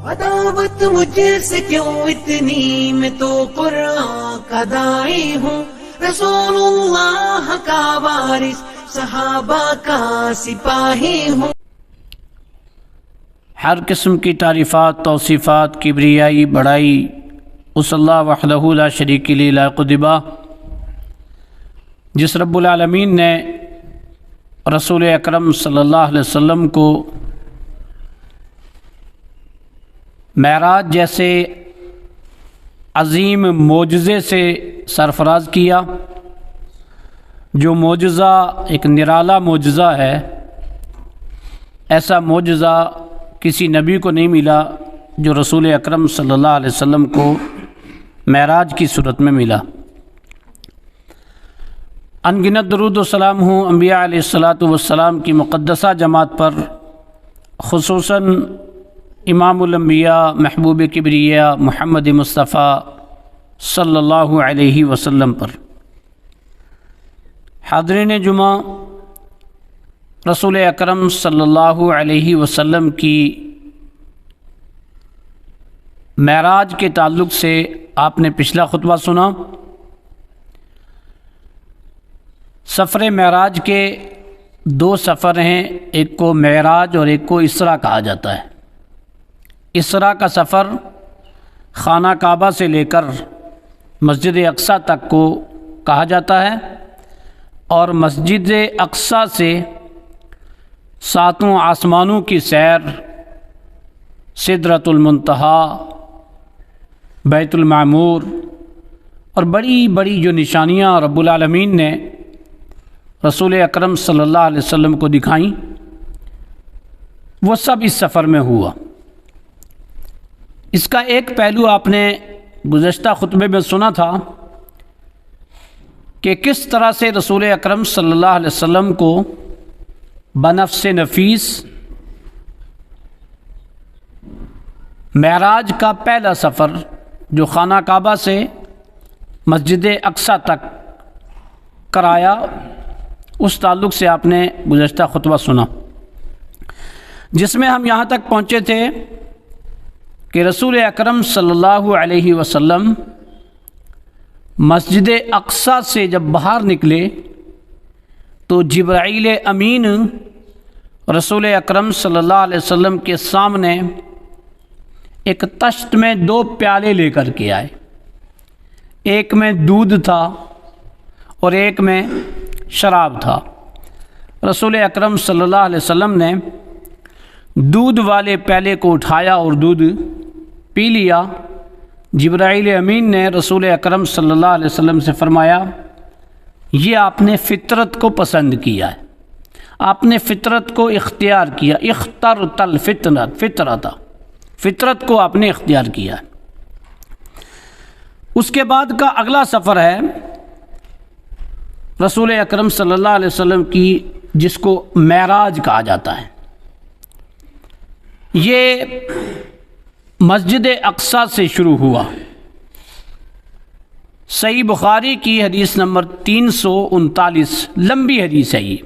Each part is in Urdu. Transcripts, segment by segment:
عداوت مجھ سے کیوں اتنی، میں تو قرآن کا داعی ہوں، رسول اللہ کا وارث، صحابہ کا سپاہی ہوں۔ ہر قسم کی تعریفات، توصیفات، کبریائی، بڑائی اس اللہ وحدہ لا شریک له لائق و دبا، جس رب العالمین نے رسول اکرم صلی اللہ علیہ وسلم کو معراج جیسے عظیم معجزے سے سرفراز کیا، جو معجزہ ایک نرالا معجزہ ہے۔ ایسا معجزہ کسی نبی کو نہیں ملا جو رسول اکرم صلی اللہ علیہ وسلم کو معراج کی صورت میں ملا۔ انگنت درود و سلام ہوں انبیاء علیہ الصلاۃ والسلام کی مقدسہ جماعت پر، خصوصاً امام الانبیاء محبوب کبریاء محمد مصطفیٰ صلی اللہ علیہ وسلم پر۔ حاضرین جمعہ، رسول اکرم صلی اللہ علیہ وسلم کی معراج کے تعلق سے آپ نے پچھلا خطبہ سنا۔ سفر معراج کے دو سفر ہیں، ایک کو معراج اور ایک کو اسراء کہا جاتا ہے۔ اسراء کا سفر خانہ کعبہ سے لے کر مسجد اقصیٰ تک کو کہا جاتا ہے، اور مسجد اقصیٰ سے ساتوں آسمانوں کی سیر، سدرۃ المنتہی، بیت المعمور، اور بڑی بڑی جو نشانیاں رب العالمین نے رسول اکرم صلی اللہ علیہ وسلم کو دکھائیں، وہ سب اس سفر میں ہوا۔ اس کا ایک پہلو آپ نے گزشتہ خطبے میں سنا تھا کہ کس طرح سے رسول اکرم صلی اللہ علیہ وسلم کو بنفس نفیس معراج کا پہلا سفر جو خانہ کعبہ سے مسجد اقصیٰ تک کرایا، اس تعلق سے آپ نے گزشتہ خطبہ سنا، جس میں ہم یہاں تک پہنچے تھے کہ رسول اکرم صلی اللہ علیہ وسلم مسجد اقصیٰ سے جب باہر نکلے تو جبرائیل امین رسول اکرم صلی اللہ علیہ وسلم کے سامنے ایک طشت میں 2 پیالے لے کر کے آئے، ایک میں دودھ تھا اور ایک میں شراب تھا۔ رسول اکرم صلی اللہ علیہ وسلم نے دودھ والے پیالے کو اٹھایا اور دودھ پی لیا۔ جبرائیل امین نے رسول اکرم صلی اللہ علیہ وسلم سے فرمایا، یہ آپ نے فطرت کو پسند کیا ہے، آپ نے فطرت کو اختیار کیا، اخترت الفطرت، فطرت کو آپ نے اختیار کیا ہے۔ اس کے بعد کا اگلا سفر ہے رسول اکرم صلی اللہ علیہ وسلم کی، جس کو معراج کہا جاتا ہے۔ یہ مسجد اقصیٰ سے شروع ہوا۔ صحیح بخاری کی حدیث نمبر 339، لمبی حدیث ہے یہ،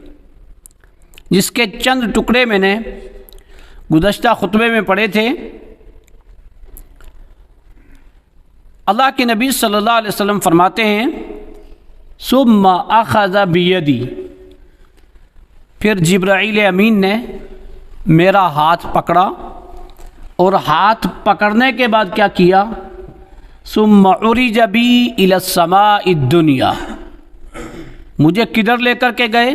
جس کے چند ٹکڑے میں نے گزشتہ خطبے میں پڑھے تھے۔ اللہ کے نبی صلی اللہ علیہ وسلم فرماتے ہیں، ثم اخذ بیدی، پھر جبرائیل امین نے میرا ہاتھ پکڑا، اور ہاتھ پکڑنے کے بعد کیا کیا؟ ثم عرج بی الی السماء الدنیا، مجھے کدھر لے کر کے گئے؟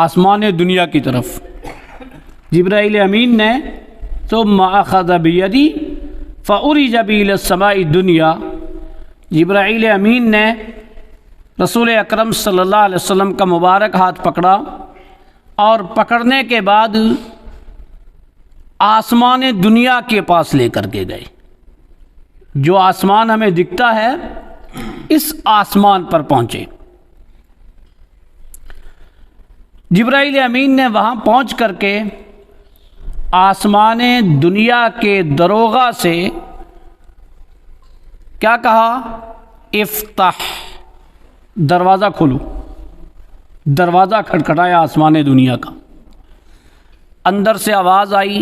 آسمان دنیا کی طرف۔ جبرائیل امین نے ثم اخذ بیدی فعرج بی الی السماء الدنیا، جبرائیل امین نے رسول اکرم صلی اللہ علیہ وسلم کا مبارک ہاتھ پکڑا، اور پکڑنے کے بعد آسمان دنیا کے پاس لے کر کے گئے۔ جو آسمان ہمیں دکھتا ہے، اس آسمان پر پہنچے۔ جبرائیل امین نے وہاں پہنچ کر کے آسمان دنیا کے دروغہ سے کیا کہا؟ افتح، دروازہ کھولو۔ دروازہ کھٹکھٹایا آسمان دنیا کا، اندر سے آواز آئی،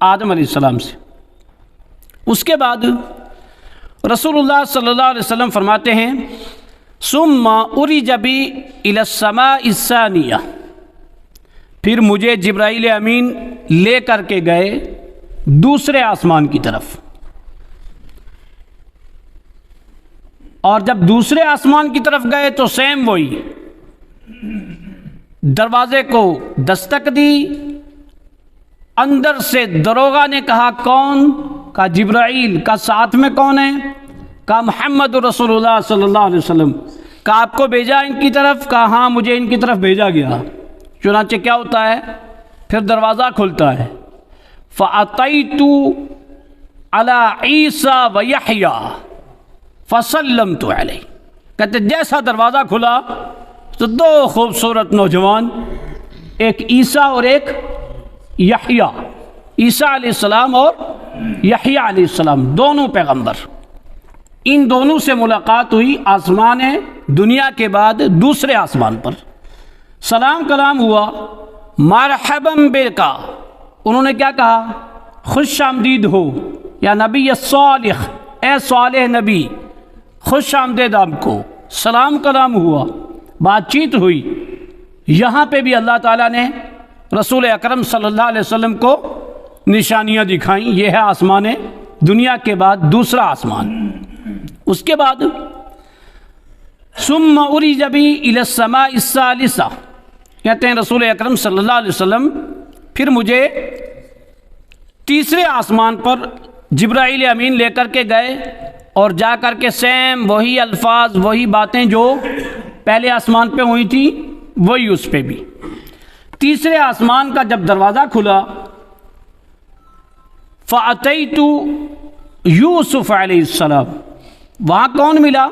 آدم علیہ السلام سے۔ اس کے بعد رسول اللہ صلی اللہ علیہ وسلم فرماتے ہیں ثم عرج بی الی السماء الثانیہ، پھر مجھے جبرائیل امین لے کر کے گئے دوسرے آسمان کی طرف، اور جب دوسرے آسمان کی طرف گئے تو سیم وہی دروازے کو دستک دی، اندر سے دروغہ نے کہا کون؟ کہا جبرائیل۔ کہا ساتھ میں کون ہے؟ کہا محمد رسول اللہ صلی اللہ علیہ وسلم۔ کہا آپ کو بھیجا ان کی طرف؟ کہا ہاں مجھے ان کی طرف بھیجا گیا۔ چنانچہ کیا ہوتا ہے؟ پھر دروازہ کھلتا ہے، فَأَتَيْتُ عَلَىٰ عِيسَىٰ وَيَحْيَىٰ فَسَلَّمْتُ عَلَيْهِ۔ کہتے جیسا دروازہ کھلا تو دو خوبصورت نوجوان، ایک عیسیٰ اور ایک یحییٰ، عیسیٰ علیہ السلام اور یحییٰ علیہ السلام، دونوں پیغمبر، ان دونوں سے ملاقات ہوئی آسمان دنیا کے بعد دوسرے آسمان پر۔ سلام کلام ہوا، مرحباً بکا، انہوں نے کیا کہا؟ خوش آمدید ہو یا نبی صالح، اے صالح نبی، خوش آمدید آپ کو۔ سلام کلام ہوا، بات چیت ہوئی۔ یہاں پہ بھی اللہ تعالیٰ نے رسول اکرم صلی اللہ علیہ وسلم کو نشانیاں دکھائیں۔ یہ ہے آسمان دنیا کے بعد دوسرا آسمان۔ اس کے بعد ثم عرج بی الی السماء الثالثہ، کہتے ہیں رسول اکرم صلی اللہ علیہ وسلم پھر مجھے تیسرے آسمان پر جبرائیل امین لے کر کے گئے، اور جا کر کے سیم وہی الفاظ، وہی باتیں جو پہلے آسمان پہ ہوئی تھی وہی اس پہ بھی۔ تیسرے آسمان کا جب دروازہ کھلا، فَأَتَيْتُ یوسف علیہ السلام، وہاں کون ملا؟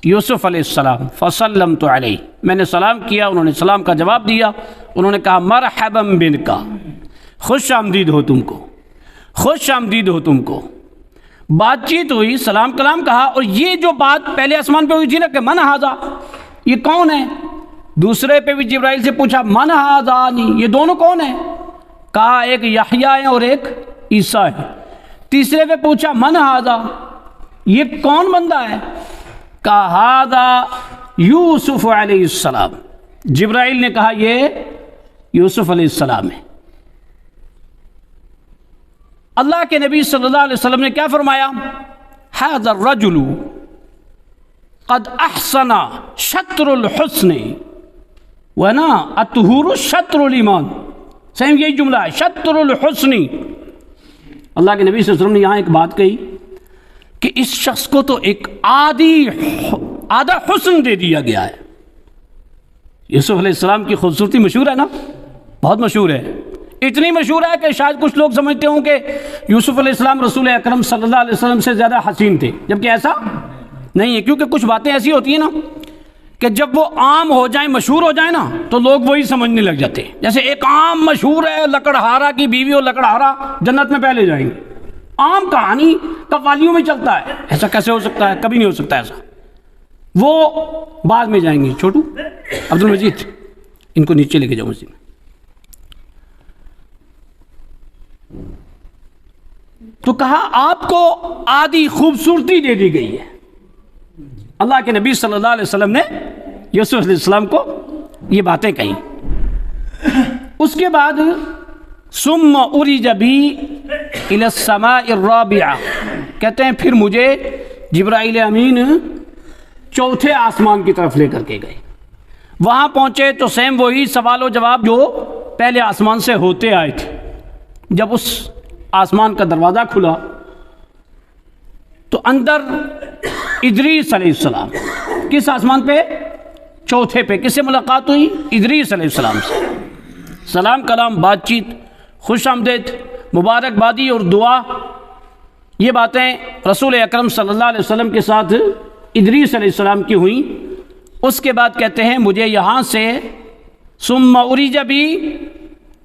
یوسف علیہ السلام۔ فَسَلَّمْتُ عَلَيْهِ، میں نے سلام کیا، انہوں نے سلام کا جواب دیا، انہوں نے کہا مرحباً بِكَ، خوش آمدید ہو تم کو، خوش آمدید ہو تم کو۔ بات چیت ہوئی، سلام کلام کہا، اور یہ جو بات پہلے آسمان پہ ہوئی تھی نا کہ من ھذا، یہ کون ہے؟ دوسرے پہ بھی جبرائیل سے پوچھا من ھذانی، یہ دونوں کون ہیں؟ کہا ایک یحییٰ ہے اور ایک عیسیٰ ہے۔ تیسرے پہ پوچھا من ھذا، یہ کون بندہ ہے؟ کہا ھذا یوسف علیہ السلام۔ جبرائیل نے کہا یہ یوسف علیہ السلام ہے۔ اللہ کے نبی صلی اللہ علیہ وسلم نے کیا فرمایا؟ ھذا الرجل قد احسن شطر الحسن ونا الطہور شطر الایمان، سیم یہی جملہ ہے، شطر الحسن۔ اللہ کے نبی صلی اللہ علیہ وسلم نے یہاں ایک بات کہی کہ اس شخص کو تو ایک آدھا حسن دے دیا گیا ہے۔ یوسف علیہ السلام کی خوبصورتی مشہور ہے نا، بہت مشہور ہے، اتنی مشہور ہے کہ شاید کچھ لوگ سمجھتے ہوں کہ یوسف علیہ السلام رسول اکرم صلی اللہ علیہ وسلم سے زیادہ حسین تھے، جبکہ ایسا نہیں ہے، کیونکہ کچھ باتیں ایسی ہوتی ہیں نا کہ جب وہ عام ہو جائیں، مشہور ہو جائیں نا، تو لوگ وہی سمجھنے لگ جاتے ہیں۔ جیسے ایک عام مشہور ہے لکڑہارا کی بیوی اور لکڑہارا جنت میں پہلے جائیں گے، عام کہانی قوالیوں میں چلتا ہے، ایسا کیسے ہو سکتا ہے؟ کبھی نہیں ہو سکتا ایسا، وہ بعد میں جائیں گے۔ چھوٹو عبد المجید، ان کو نیچے لے کے جاؤ مسجد میں۔ تو کہا آپ کو آدھی خوبصورتی دے دی گئی ہے۔ اللہ کے نبی صلی اللہ علیہ وسلم نے یوسف علیہ السلام کو یہ باتیں کہیں۔ اس کے بعد ثم عرج بی الی السماء الرابعہ، کہتے ہیں پھر مجھے جبرائیل امین چوتھے آسمان کی طرف لے کر کے گئے۔ وہاں پہنچے تو سیم وہی سوال و جواب جو پہلے آسمان سے ہوتے آئے تھے۔ جب اس آسمان کا دروازہ کھلا تو اندر ادریس علیہ السلام، کس آسمان پہ؟ چوتھے پہ۔ کس سے ملاقات ہوئی؟ ادریس علیہ السلام سے۔ سلام کلام، بات چیت، خوش آمدید، مبارکبادی اور دعا، یہ باتیں رسول اکرم صلی اللہ علیہ وسلم کے ساتھ ادریس علیہ السلام کی ہوئیں۔ اس کے بعد کہتے ہیں مجھے یہاں سے ثم عرج بی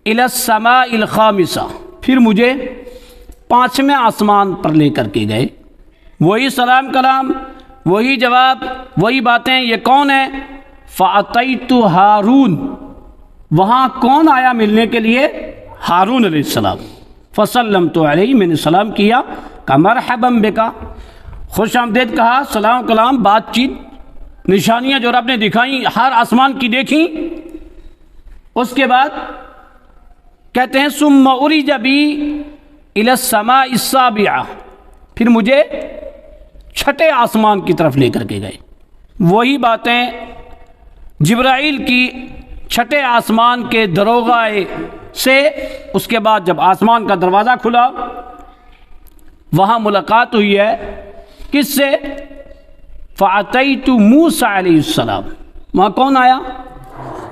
الی السماء الخامسہ، پھر مجھے پانچویں آسمان پر لے کر کے گئے۔ وہی سلام کلام، وہی جواب، وہی باتیں۔ یہ کون ہے؟ فَأَتَيْتُ ہارون، وہاں کون آیا ملنے کے لیے؟ ہارون علیہ السلام۔ فسلمت علیہ، میں نے سلام کیا، کہا مرحبا بکا، خوش آمدید کہا، سلام کلام، بات چیت، نشانیاں جو رب نے دکھائیں ہر آسمان کی دیکھیں۔ اس کے بعد کہتے ہیں ثم عرج بی الی السماء السابعہ، پھر مجھے چھٹے آسمان کی طرف لے کر کے گئے۔ وہی باتیں جبرائیل کی چھٹے آسمان کے دروغہ سے، اس کے بعد جب آسمان کا دروازہ کھلا وہاں ملاقات ہوئی ہے کس سے؟ فَأَتَيْتُ مُوسَىٰ علیہ السلام، وہاں کون آیا؟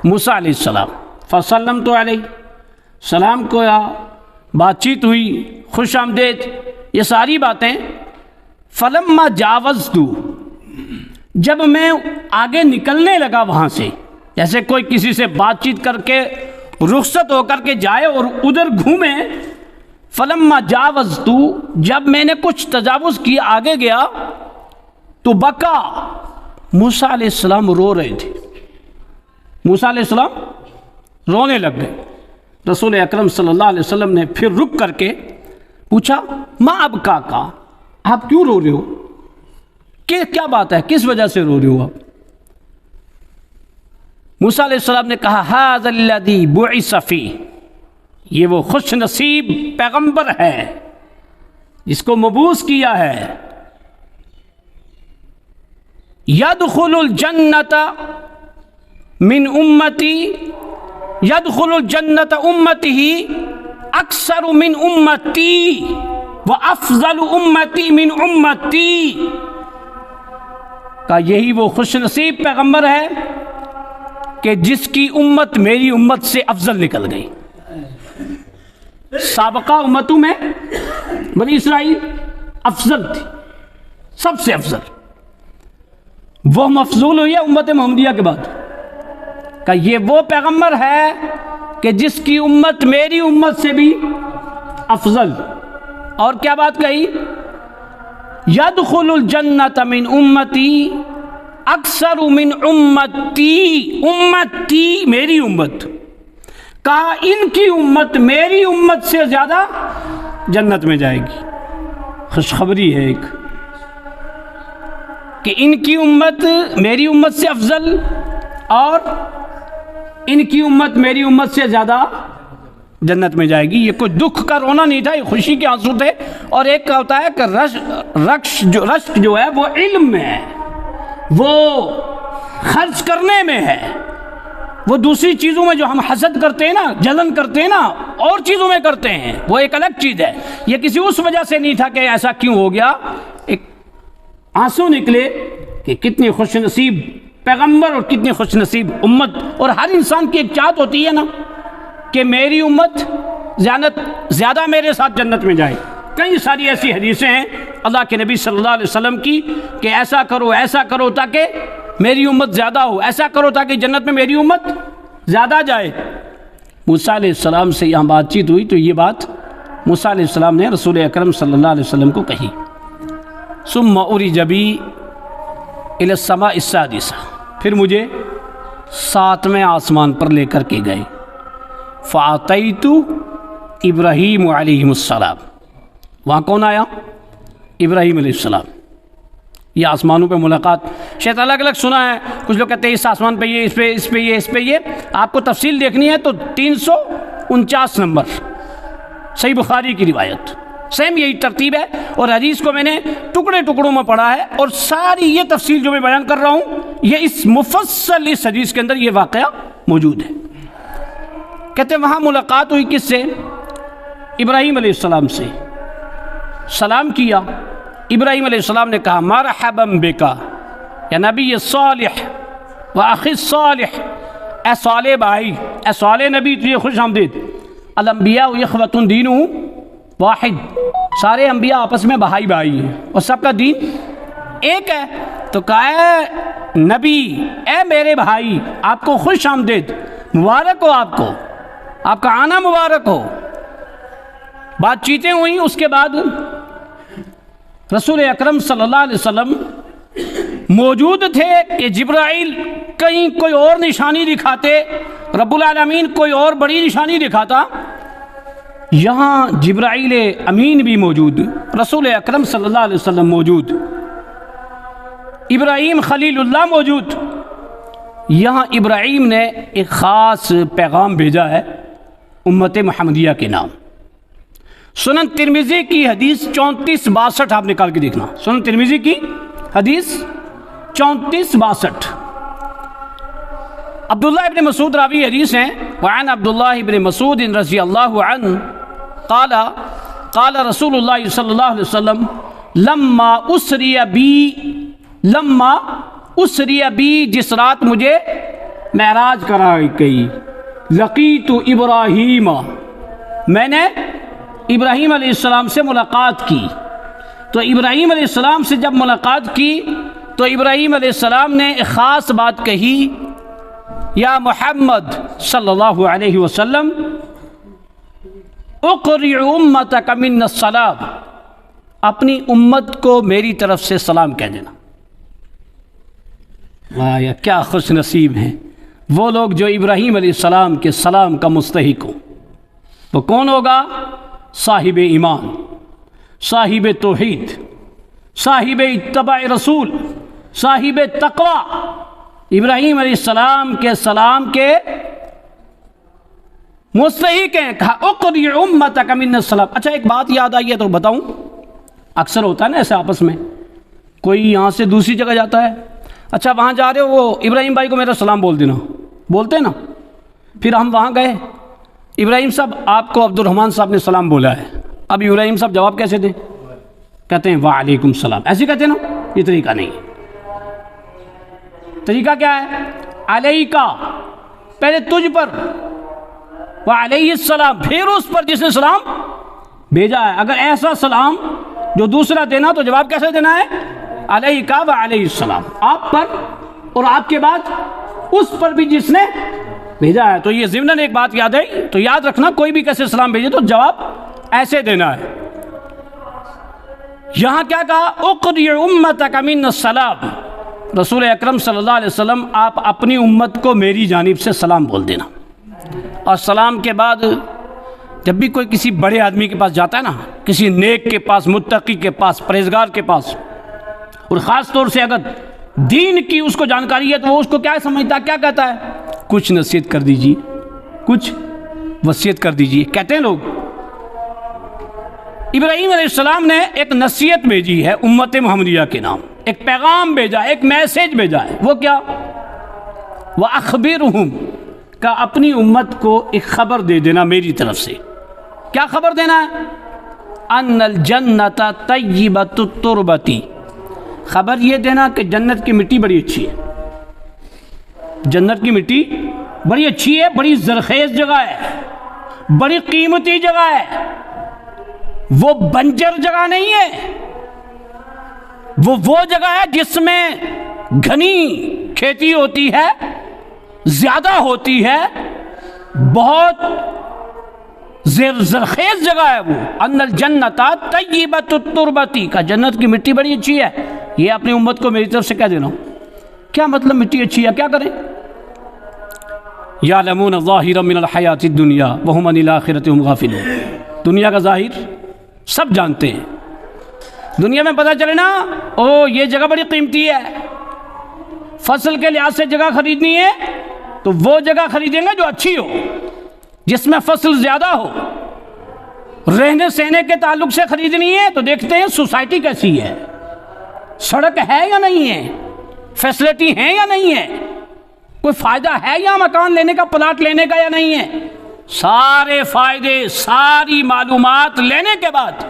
موسیٰ علیہ السلام۔ فَسَلَّمْتُ علیہ، سلام کیا، بات چیت ہوئی، خوش آمدید، یہ ساری باتیں۔ فَلَمَّا جَاوَزْتُ، جب میں آگے نکلنے لگا وہاں سے، جیسے کوئی کسی سے بات چیت کر کے رخصت ہو کر کے جائے اور ادھر گھومے، فَلَمَّا جَاوَزْتُ، جب میں نے کچھ تجاوز کیا آگے گیا تو بکا، موسیٰ علیہ السلام رو رہے تھے، موسیٰ علیہ السلام رونے لگ گئے۔ رسول اکرم صلی اللہ علیہ وسلم نے پھر رک کر کے پوچھا ما ابکا کا، آپ کیوں رو رہے ہو؟ کیا بات ہے، کس وجہ سے رو رہے ہو آپ؟ موسیٰ علیہ السلام نے کہا ھذا الذی بعث فی، یہ وہ خوش نصیب پیغمبر ہے جس کو مبعوث کیا ہے، یدخل الجنت من امتی، یدخل الجنت امتی اکثر من امتی وافضل امتی من امتی، کہ یہی وہ خوش نصیب پیغمبر ہے کہ جس کی امت میری امت سے افضل نکل گئی۔ سابقہ امتوں میں بنی اسرائیل افضل تھی، سب سے افضل، وہ مفضول ہوئی ہے امت محمدیہ کے بعد، کہ یہ وہ پیغمبر ہے کہ جس کی امت میری امت سے بھی افضل۔ اور کیا بات کہی؟ یدخل الجنت من امتی اکثر من امتی، امتی میری امت، کہا ان کی امت میری امت سے زیادہ جنت میں جائے گی۔ خوشخبری ہے ایک کہ ان کی امت میری امت سے افضل اور ان کی امت میری امت سے زیادہ جنت میں جائے گی۔ یہ کوئی دکھ کا رونا نہیں تھا، یہ خوشی کے آنسو تھے۔ اور ایک کا ہوتا ہے کہ رشک جو ہے وہ علم میں ہے، وہ خرچ کرنے میں ہے، وہ دوسری چیزوں میں جو ہم حسد کرتے ہیں نا، جلن کرتے ہیں نا، اور چیزوں میں کرتے ہیں، وہ ایک الگ چیز ہے۔ یہ کسی اس وجہ سے نہیں تھا کہ ایسا کیوں ہو گیا، ایک آنسو نکلے کہ کتنی خوش نصیب پیغمبر اور کتنی خوش نصیب امت۔ اور ہر انسان کی ایک چاہت ہوتی ہے نا کہ میری امت زیادہ میرے ساتھ جنت میں جائے۔ کئی ساری ایسی حدیثیں ہیں اللہ کے نبی صلی اللہ علیہ وسلم کی کہ ایسا کرو تاکہ میری امت زیادہ ہو، ایسا کرو تاکہ جنت میں میری امت زیادہ جائے۔ موسیٰ علیہ السلام سے یہاں بات چیت ہوئی تو یہ بات موسیٰ علیہ السلام نے رسول اکرم صلی اللہ علیہ وسلم کو کہی۔ ثم عرج بی الی السماء السادسہ، پھر مجھے 7ویں آسمان پر لے کر کے گئے۔ فَأَتَيْتُ ابراہیم علیہ السلام، وہاں کون آیا؟ ابراہیم علیہ السلام۔ یہ آسمانوں پہ ملاقات شاید الگ الگ سنا ہے، کچھ لوگ کہتے ہیں اس آسمان پہ یہ، اس پہ یہ۔ آپ کو تفصیل دیکھنی ہے تو 349 نمبر صحیح بخاری کی روایت، سیم یہی ترتیب ہے۔ اور حدیث کو میں نے ٹکڑوں میں پڑھا ہے، اور ساری یہ تفصیل جو میں بیان کر رہا ہوں یہ اس مفصل اس حدیث کے اندر یہ واقعہ موجود ہے۔ کہتے ہیں وہاں ملاقات ہوئی کس سے؟ ابراہیم علیہ السلام سے۔ سلام کیا، ابراہیم علیہ السلام نے کہا مرحبا بکا یا نبی صالح و اخی صالح، اے صالح بھائی، اے صالح نبی، تجھے خوش آمدید۔ الانبیاء اخوۃ دینہم واحد، سارے انبیاء آپس میں بھائی ہیں اور سب کا دین ایک ہے۔ تو کہا اے نبی، اے میرے بھائی، آپ کو خوش آمدید، مبارک ہو، آپ کا آنا مبارک ہو۔ بات چیتیں ہوئیں، اس کے بعد رسول اکرم صلی اللہ علیہ وسلم موجود تھے کہ جبرائیل کہیں کوئی اور نشانی دکھاتے، رب العالمین کوئی اور بڑی نشانی دکھاتا یہاں جبرائیل امین بھی موجود، رسول اکرم صلی اللہ علیہ وسلم موجود، ابراہیم خلیل اللہ موجود۔ یہاں ابراہیم نے ایک خاص پیغام بھیجا ہے امت محمدیہ کے نام۔ سنن ترمذی کی حدیث 3462 آپ نکال کے دیکھنا، سنن ترمذی کی حدیث 3462۔ عبداللہ ابن مسعود راوی حدیث ہیں، وعن عبداللہ ابن مسعود رضی اللہ عنہ قال قال رسول اللہ صلی اللہ علیہ وسلم لما اسری بی جس رات مجھے معراج کرائی گئی، لقیت ابراہیم، میں نے ابراہیم علیہ السلام سے ملاقات کی۔ تو ابراہیم علیہ السلام سے جب ملاقات کی تو ابراہیم علیہ السلام نے ایک خاص بات کہی، یا محمد صلی اللہ علیہ وسلم اقرع امتک من السلام، اپنی امت کو میری طرف سے سلام کہہ دینا۔ واہ، کیا خوش نصیب ہیں وہ لوگ جو ابراہیم علیہ السلام کے سلام کا مستحق ہوں۔ وہ کون ہوگا؟ صاحب ایمان، صاحب توحید، صاحب اتباع رسول، صاحب تقوی، ابراہیم علیہ السلام کے سلام کے مستحق ہیں۔ کہا اقرع امتک من السلام۔ اچھا ایک بات یاد آئی ہے تو بتاؤں، اکثر ہوتا ہے نا ایسے آپس میں، کوئی یہاں سے دوسری جگہ جاتا ہے، اچھا وہاں جا رہے ہو، وہ ابراہیم بھائی کو میرا سلام بول دینا، بولتے ہیں نا۔ پھر ہم وہاں گئے، ابراہیم صاحب آپ کو عبد الرحمن صاحب نے سلام بولا ہے، اب ابراہیم صاحب جواب کیسے دیں؟ کہتے ہیں وعلیکم السلام، ایسے کہتے ہیں نا، یہ طریقہ نہیں ہے۔ طریقہ کیا ہے؟ علیکہ، پہلے تجھ پر، وعلیہ السلام، پھر اس پر جس نے سلام بھیجا ہے۔ اگر ایسا سلام جو دوسرا دینا تو جواب کیسے دینا ہے؟ علیکہ وعلیہ السلام، آپ پر اور آپ کے بعد اس پر بھی جس نے بھیجا ہے۔ تو یہ ضمناً ایک بات یاد ہے، تو یاد رکھنا کوئی بھی کیسے سلام بھیجے تو جواب ایسے دینا ہے۔ یہاں کیا کہا؟ اقرع امتک من السلام، رسول اکرم صلی اللہ علیہ وسلم آپ اپنی امت کو میری جانب سے سلام بول دینا۔ اور سلام کے بعد جب بھی کوئی کسی بڑے آدمی کے پاس جاتا ہے نا، کسی نیک کے پاس، متقی کے پاس، پرہیزگار کے پاس، اور خاص طور سے اگر دین کی اس کو جانکاری ہے تو وہ اس کو کیا سمجھتا ہے، کیا کہتا ہے؟ کچھ نصیحت کر دیجیے، کچھ وصیت کر دیجیے، کہتے ہیں لوگ۔ ابراہیم علیہ السلام نے ایک نصیحت بھیجی ہے امت محمدیہ کے نام، ایک پیغام بھیجا، ایک میسیج بھیجا ہے، وہ کیا؟ وَأَخْبِرْهُمْ، کہ اپنی امت کو ایک خبر دے دینا میری طرف سے۔ کیا خبر دینا ہے؟ أَنَّ الْجَنَّةَ طَيِّبَةُ التُّرْبَةِ، خبر یہ دینا کہ جنت کی مٹی بڑی اچھی ہے، جنت کی مٹی بڑی اچھی ہے، بڑی زرخیز جگہ ہے، بڑی قیمتی جگہ ہے، وہ بنجر جگہ نہیں ہے، وہ جگہ ہے جس میں گھنی کھیتی ہوتی ہے، زیادہ ہوتی ہے، بہت زرخیز جگہ ہے وہ۔ ان الجنت طیبۃ التربۃ، کا جنت کی مٹی بڑی اچھی ہے، یہ اپنی امت کو میری طرف سے کہہ دینا۔ کیا مطلب مٹی اچھی ہے؟ کیا کریں؟ یعلمون ظاہرا من الحیات الدنیا وہم عن الآخرۃ هم غافلون، دنیا کا ظاہر سب جانتے ہیں، دنیا میں پتہ چلے نا او یہ جگہ بڑی قیمتی ہے، فصل کے لحاظ سے جگہ خریدنی ہے تو وہ جگہ خریدیں گے جو اچھی ہو، جس میں فصل زیادہ ہو۔ رہنے سہنے کے تعلق سے خریدنی ہے تو دیکھتے ہیں سوسائٹی کیسی ہے، سڑک ہے یا نہیں ہے، فیسلٹی ہے یا نہیں ہے، کوئی فائدہ ہے یا مکان لینے کا، پلاٹ لینے کا یا نہیں ہے۔ سارے فائدے، ساری معلومات لینے کے بعد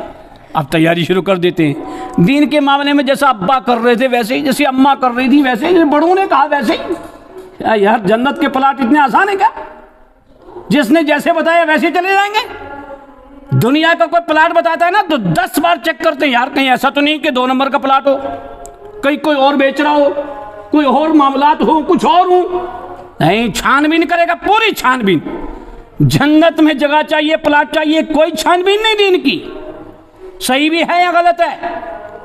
اب تیاری شروع کر دیتے ہیں۔ دین کے معاملے میں جیسا ابا کر رہے تھے ویسے ہی، جیسے اماں کر رہی تھی ویسے ہی، بڑوں نے کہا ویسے ہی۔ یار جنت کے پلاٹ اتنے آسان ہیں کیا؟ جس نے جیسے بتایا ویسے چلے جائیں گے؟ دنیا کا کوئی پلاٹ بتاتا ہے نا تو 10 بار چیک کرتے ہیں، یار کہیں ایسا تو نہیں کہ 2 نمبر کا پلاٹ ہو، کہیں کوئی اور بیچ رہا ہو، کوئی اور معاملات ہو، کچھ اور ہو۔ نہیں، چھان بین کرے گا، پوری چھان بین۔ جنت میں جگہ چاہیے، پلاٹ چاہیے، کوئی چھان بین نہیں دین کی، صحیح بھی ہے یا غلط ہے،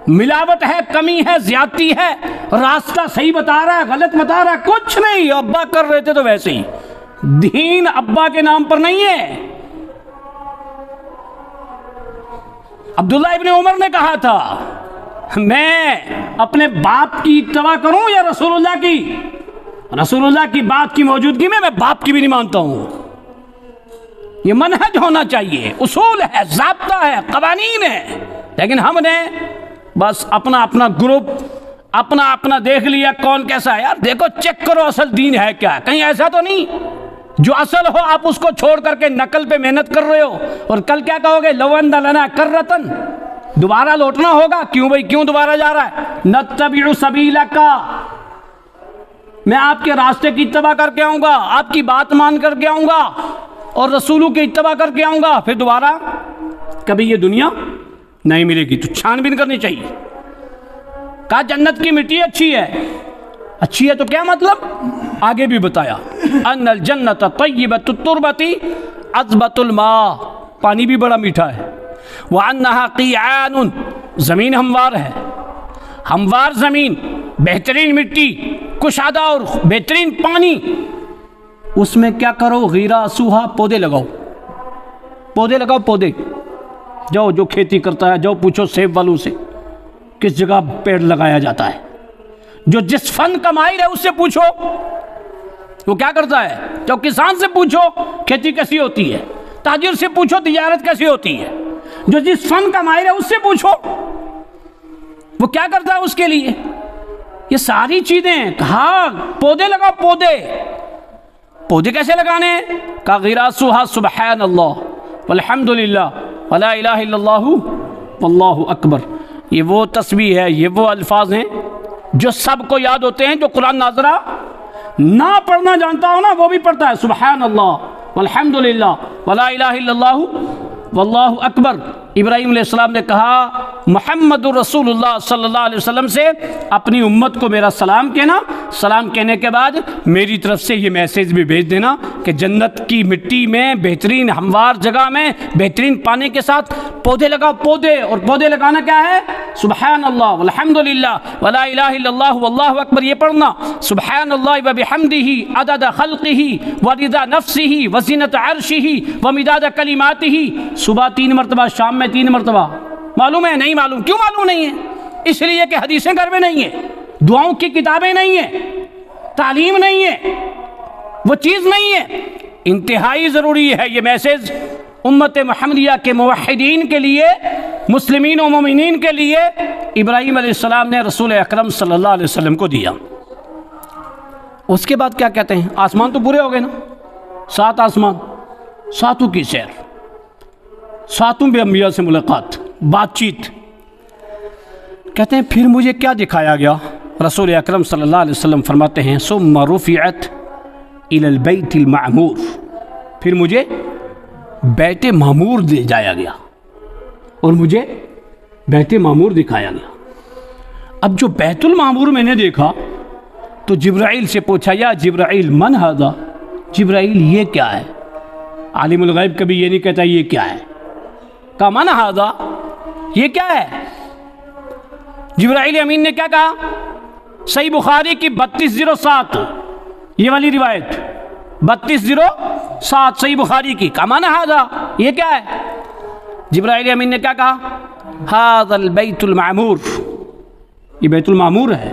ملاوٹ ہے، کمی ہے، زیادتی ہے، راستہ صحیح بتا رہا ہے، غلط بتا رہا ہے، کچھ نہیں۔ ابا کر رہے تھے تو ویسے ہی، دین ابا کے نام پر نہیں ہے، عبداللہ ابن عمر نے کہا تھا میں اپنے باپ کی اتباع کروں یا رسول اللہ کی؟ رسول اللہ کی بات کی موجودگی میں باپ کی بھی نہیں مانتا ہوں. یہ منہج ہونا چاہیے، اصول ہے، ضابطہ ہے، قوانین ہے. لیکن ہم نے بس اپنا اپنا گروپ اپنا دیکھ لیا کون کیسا ہے. یار دیکھو، چیک کرو اصل دین ہے کیا. کہیں ایسا تو نہیں جو اصل ہو آپ اس کو چھوڑ کر کے نقل پہ محنت کر رہے ہو اور کل کیا کہو گے؟ لو ان لنا کرتن، دوبارہ لوٹنا ہوگا. کیوں بھائی، کیوں دوبارہ جا رہا ہے؟ نتبع سبیلک، میں آپ کے راستے کی اتباع کر کے آؤں گا، آپ کی بات مان کر کے آؤں گا اور رسولوں کی اتباع کر کے آؤں گا. پھر دوبارہ کبھی یہ دنیا نہیں ملے گی. تو چھان بین کرنی چاہیے. کہا جنت کی مٹی اچھی ہے. اچھی ہے تو کیا مطلب؟ آگے بھی بتایا ان الجنت طیبۃ التربۃ عذبۃ الماء، پانی بھی بڑا میٹھا ہے. وانها قیعان، زمین ہموار ہے، ہموار زمین، بہترین مٹی، کشادہ اور بہترین پانی. اس میں کیا کرو؟ غیراسوہا، پودے لگاؤ، پودے لگاؤ، پودے. جاؤ جو کھیتی کرتا ہے جاؤ پوچھو سیب والوں سے کس جگہ پیڑ لگایا جاتا ہے. جو جس فن کا ماہر ہے اس سے پوچھو وہ کیا کرتا ہے. جو کسان سے پوچھو کھیتی کیسی ہوتی ہے. تاجر سے پوچھو تجارت کیسی ہوتی ہے. جو جس فن کا ماہر ہے اس سے پوچھو وہ کیا کرتا ہے اس کے لیے. یہ ساری چیزیں کہا پودے لگاؤ، پودے. پودے کیسے لگانے ہیں؟ کہا غراسها سبحان اللہ والحمد للہ ولا الہ الا اللہ واللہ اکبر. یہ وہ تسبیح ہے، یہ وہ الفاظ ہیں جو سب کو یاد ہوتے ہیں. جو قرآن ناظرہ نہ پڑھنا جانتا ہو نا وہ بھی پڑھتا ہے سبحان اللہ والحمد للہ ولا الہ الا اللہ واللہ اکبر. ابراہیم علیہ السلام نے کہا محمد رسول اللہ صلی اللہ علیہ وسلم سے اپنی امت کو میرا سلام کہنا. سلام کہنے کے بعد میری طرف سے یہ میسیج بھی بھیج دینا کہ جنت کی مٹی میں، بہترین ہموار جگہ میں، بہترین پانی کے ساتھ پودے لگاؤ، پودے. اور پودے لگانا کیا ہے؟ سبحان اللہ والحمد للہ ولا الہ الا اللہ واللہ اکبر. یہ پڑھنا سبحان اللہ وبحمدہ عدد خلقہ ورضا نفسہ وزینۃ عرشہ ومداد کلماتہ. صبح 3 مرتبہ، شام میں 3 مرتبہ. معلوم ہے؟ نہیں معلوم. کیوں معلوم نہیں ہے؟ اس لیے کہ حدیثیں گھر میں نہیں ہیں، دعاؤں کی کتابیں نہیں ہیں، تعلیم نہیں ہے، وہ چیز نہیں ہے. انتہائی ضروری ہے یہ میسیج امت محمدیہ کے موحدین کے لیے، مسلمین و مومنین کے لیے. ابراہیم علیہ السلام نے رسول اکرم صلی اللہ علیہ وسلم کو دیا. اس کے بعد کیا کہتے ہیں؟ آسمان تو پورے ہو گئے نا، 7 آسمان، 7 کی سیر، 7 بھی انبیاء سے ملاقات، بات چیت. کہتے ہیں پھر مجھے کیا دکھایا گیا؟ رسول اکرم صلی اللہ علیہ وسلم فرماتے ہیں ثم رفعت الی البیت المعمور، پھر مجھے بیت معمور دے جایا گیا اور مجھے بیت معمور دکھایا گیا. اب جو بیت المعمور میں نے دیکھا تو جبرائیل سے پوچھا یا جبرائیل من ھذا، جبرائیل یہ کیا ہے؟ عالم الغیب کبھی یہ نہیں کہتا یہ کیا ہے. کہا من ھذا، یہ کیا ہے؟ جبرائیل امین نے کیا کہا؟ صحیح بخاری کی 3207 یہ والی روایت 3207 صحیح بخاری کی. کہا من ھذا، یہ کیا ہے؟ جبرائیل امین نے کیا کہا؟ ھذا البیت المعمور، یہ بیت المعمور ہے.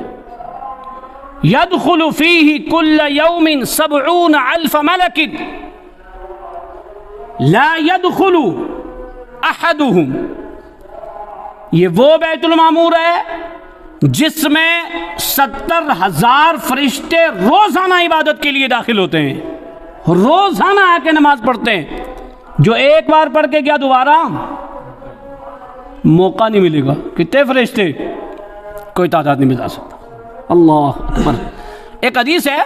يدخل فيه كل يوم 70,000 ملك لا يدخل احدهم. یہ وہ بیت المعمور ہے جس میں 70,000 فرشتے روزانہ عبادت کے لیے داخل ہوتے ہیں، روزانہ آ کے نماز پڑھتے ہیں. جو ایک بار پڑھ کے گیا دوبارہ موقع نہیں ملے گا. کتنے فرشتے؟ کوئی تعداد نہیں بتا سکتا. اللہ اکبر. ایک حدیث ہے،